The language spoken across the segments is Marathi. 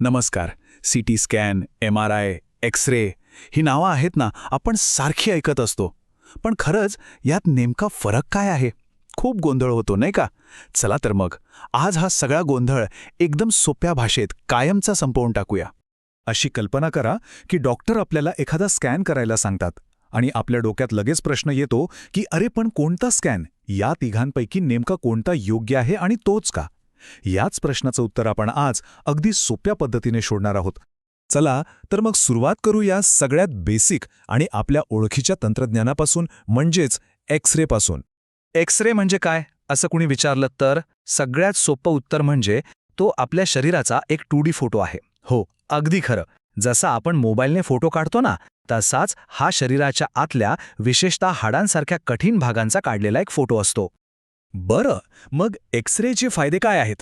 नमस्कार. सीटी स्कॅन, MRI, एक्स-रे ही नावं आहेत ना, आपण सारखी ऐकत असतो. पण खरंच यात नेमका फरक काय आहे? खूप गोंधळ होतो नाही का? चला तर मग आज हा सगळा गोंधळ एकदम सोप्या भाषेत कायमचा संपवून टाकूया. अशी कल्पना करा की डॉक्टर आपल्याला एखादा स्कॅन करायला सांगतात आणि आपल्या डोक्यात लगेच प्रश्न येतो की अरे पण कोणता स्कॅन? या तिघांपैकी नेमका कोणता योग्य आहे आणि तोच का? याच प्रश्नाचं उत्तर आपण आज अगदी सोप्या पद्धतीने शोधणार आहोत. चला तर मग सुरुवात करू या सगळ्यात बेसिक आणि आपल्या ओळखीच्या तंत्रज्ञानापासून, म्हणजेच एक्स-रे पासून. एक्स-रे म्हणजे काय असं कुणी विचारलं तर सगळ्यात सोपं उत्तर म्हणजे तो आपल्या शरीराचा एक 2D फोटो आहे. हो, अगदी खरं. जसा आपण मोबाईलने फोटो काढतो ना, तसाच हा शरीराच्या आतल्या, विशेषतः हाडांसारख्या कठीण भागांचा काढलेला एक फोटो असतो. बरं, मग एक्स-रेचे फायदे काय आहेत?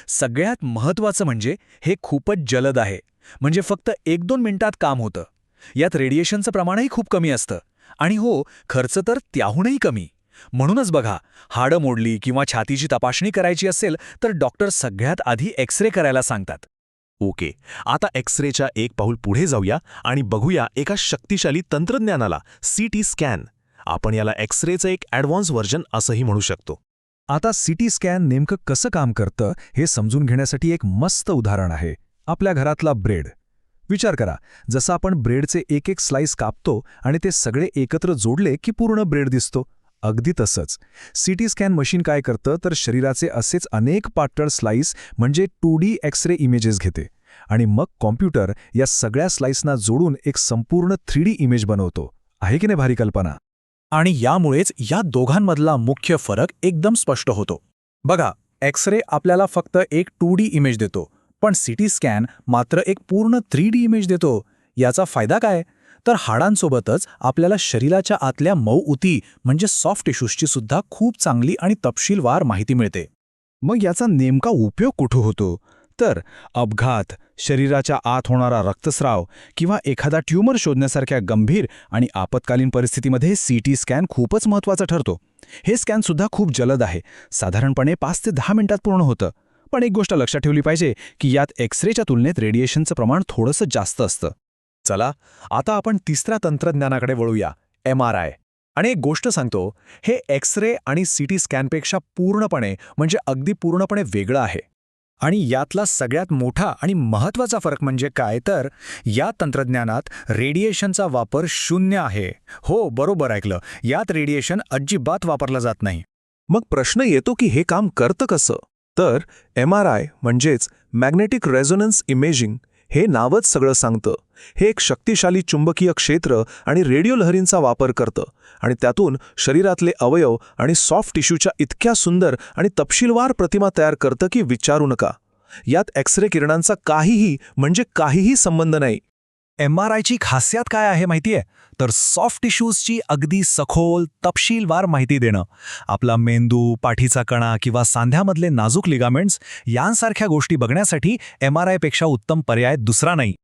सगळ्यात महत्त्वाचं म्हणजे हे खूपच जलद आहे. म्हणजे फक्त 1-2 मिनिटात काम होतं. यात रेडिएशनचं प्रमाणही खूप कमी असतं. आणि हो, खर्च तर त्याहूनही कमी. म्हणूनच बघा, हाडं मोडली किंवा छातीची तपासणी करायची असेल तर डॉक्टर सगळ्यात आधी एक्स-रे करायला सांगतात. ओके, आता एक्स-रेच्या एक पाऊल पुढे जाऊया आणि बघूया एका शक्तिशाली तंत्रज्ञानाला, सीटी स्कॅन. आपण याला एक्स-रेचं एक ॲडव्हान्स व्हर्जन असंही म्हणू शकतो. आता सीटी स्कॅन नेमकं कसं काम करतं हे समजून घेण्यासाठी एक मस्त उदाहरण आहे. आपल्या घरातला ब्रेड. विचार करा, जसं आपण ब्रेडचे एक एक स्लाइस कापतो आणि ते सगळे एकत्र जोडले की पूर्ण ब्रेड दिसतो. अगदी तसंच सीटी स्कॅन मशीन काय करतं तर शरीराचे असेच अनेक पातळ स्लाइस म्हणजे 2D एक्स-रे इमेजेस घेते आणि मग कॉम्प्युटर या सगळ्या स्लाइसना जोडून एक संपूर्ण 3D इमेज बनवतो. आहे की नाही भारी कल्पना? आणि यामुळेच या दोघांमधला मुख्य फरक एकदम स्पष्ट होतो. बघा, एक्स-रे आपल्याला फक्त एक 2D इमेज देतो, पण सीटी स्कॅन मात्र एक पूर्ण 3D इमेज देतो. याचा फायदा काय? तर हाडांसोबतच आपल्याला शरीराच्या आतल्या मऊ उती म्हणजे सॉफ्ट टिश्यूजची सुद्धा खूप चांगली आणि तपशीलवार माहिती मिळते. मग याचा नेमका उपयोग कुठं होतो? तर अपघात, शरीराच्या आत होणारा रक्तस्राव किंवा एखादा ट्यूमर शोधण्यासारख्या गंभीर आणि आपत्कालीन परिस्थितीमध्ये सीटी स्कॅन खूपच महत्त्वाचा ठरतो. हे स्कॅनसुद्धा खूप जलद आहे. साधारणपणे 5 ते 10 मिनिटात पूर्ण होतं. पण एक गोष्ट लक्षात ठेवली पाहिजे की यात एक्स-रेच्या तुलनेत रेडिएशनचं प्रमाण थोडंसं जास्त असतं. चला, आता आपण तिसऱ्या तंत्रज्ञानाकडे वळूया, MRI. आणि एक गोष्ट सांगतो, हे एक्स-रे आणि सीटी स्कॅनपेक्षा पूर्णपणे म्हणजे अगदी पूर्णपणे वेगळं आहे. आणि यातला सगळ्यात मोठा आणि महत्त्वाचा फरक म्हणजे काय तर या तंत्रज्ञानात रेडिएशनचा वापर 0 आहे. हो, बरोबर ऐकलं. यात रेडिएशन अजिबात वापरलं जात नाही. मग प्रश्न येतो की हे काम करतं कसं? तर MRI म्हणजेच मॅग्नेटिक रेझोनन्स इमेजिंग हे नावच सगळं सांगतं. हे एक शक्तिशाली चुंबकीय क्षेत्र आणि रेडिओ लहरींचा वापर करतं आणि त्यातून शरीरातले अवयव आणि सॉफ्ट टिश्यूच्या इतक्या सुंदर आणि तपशीलवार प्रतिमा तयार करतं की विचारू नका. यात एक्स-रे किरणांचा काहीही म्हणजे काहीही संबंध नाही. MRIची खासियत काय आहे माहितीये? तर सॉफ्ट टिश्यूजची अगदी सखोल, तपशीलवार माहिती देणं. आपला मेंदू, पाठीचा कणा किंवा सांध्यामधले नाजूक लिगामेंट्स यांसारख्या गोष्टी बघण्यासाठी MRIपेक्षा उत्तम पर्याय दुसरा नाही.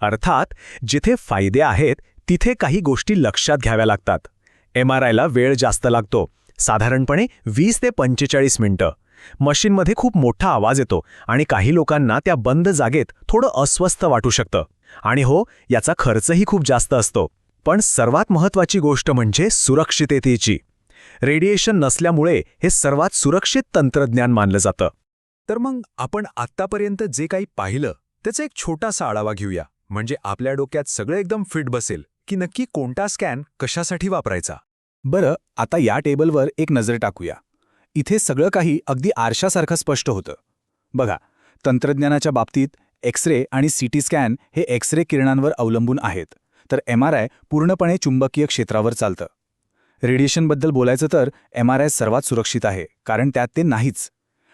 अर्थात जिथे फायदे आहेत तिथे काही गोष्टी लक्षात घ्याव्या लागतात. MRIला वेळ जास्त लागतो, साधारणपणे 20 ते 45 मिनिटं. मशीनमध्ये खूप मोठा आवाज येतो आणि काही लोकांना त्या बंद जागेत थोडं अस्वस्थ वाटू शकतं. आणि हो, याचा खर्चही खूप जास्त असतो. पण सर्वात महत्त्वाची गोष्ट म्हणजे सुरक्षिततेची. रेडिएशन नसल्यामुळे हे सर्वात सुरक्षित तंत्रज्ञान मानलं जातं. तर मग आपण आत्तापर्यंत जे काही पाहिलं त्याचा एक छोटासा आढावा घेऊया. म्हणजे आपल्या डोक्यात सगळं एकदम फिट बसेल की नक्की कोणता स्कॅन कशासाठी वापरायचा. बरं, आता या टेबलवर एक नजर टाकूया. इथे सगळं काही अगदी आरशासारखं स्पष्ट होतं. बघा, तंत्रज्ञानाच्या बाबतीत एक्स-रे आणि सीटी स्कॅन हे एक्स-रे किरणांवर अवलंबून आहेत, तर MRI पूर्णपणे चुंबकीय क्षेत्रावर चालतं. रेडिएशनबद्दल बोलायचं तर MRI सर्वात सुरक्षित आहे, कारण त्यात ते नाहीच.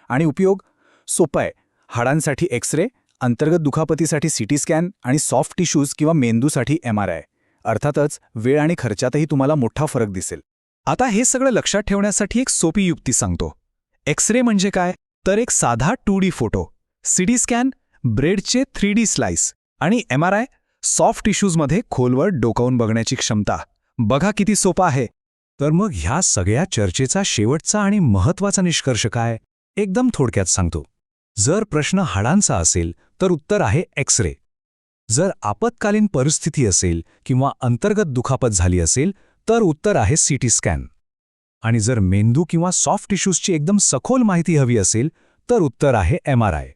आणि उपयोग सोपा आहे. हाडांसाठी एक्स-रे, अंतर्गत दुखापतीसाठी सीटी स्कॅन आणि सॉफ्ट टिश्यूज किंवा मेंदूसाठी MRI. अर्थातच वेळ आणि खर्चातही तुम्हाला मोठा फरक दिसेल. आता हे सगळं लक्षात ठेवण्यासाठी एक सोपी युक्ती सांगतो. एक्स-रे म्हणजे काय? तर एक साधा 2D फोटो. सीटी स्कॅन ब्रेडचे 3D स्लाइस आणि MRI सॉफ्ट टिश्यूजमध्ये खोलवर डोकावून बघण्याची क्षमता. बघा किती सोपा आहे. तर मग ह्या सगळ्या चर्चेचा शेवटचा आणि महत्त्वाचा निष्कर्ष काय? एकदम थोडक्यात सांगतो. जर प्रश्न हाडांचा असेल तर उत्तर आहे एक्स-रे. जर आपत्कालीन परिस्थिती असेल किंवा अंतर्गत दुखापत झाली असेल तर उत्तर आहे सीटी स्कॅन. आणि जर मेंदू किंवा सॉफ्ट टिश्यूजची एकदम सखोल माहिती हवी असेल तर उत्तर आहे MRI.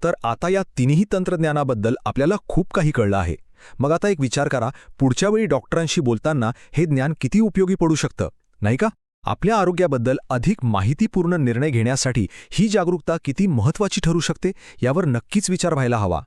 तर आता या तिन्ही तंत्रज्ञानाबद्दल आपल्याला खूप काही कळलं आहे. मग आता एक विचार करा, पुढच्या वेळी डॉक्टरांशी बोलताना हे ज्ञान किती उपयोगी पडू शकतं, नाही का? आपल्या आरोग्याबद्दल अधिक माहितीपूर्ण निर्णय घेण्यासाठी ही जागरूकता किती महत्त्वाची ठरू शकते यावर नक्कीच विचार व्हायला हवा.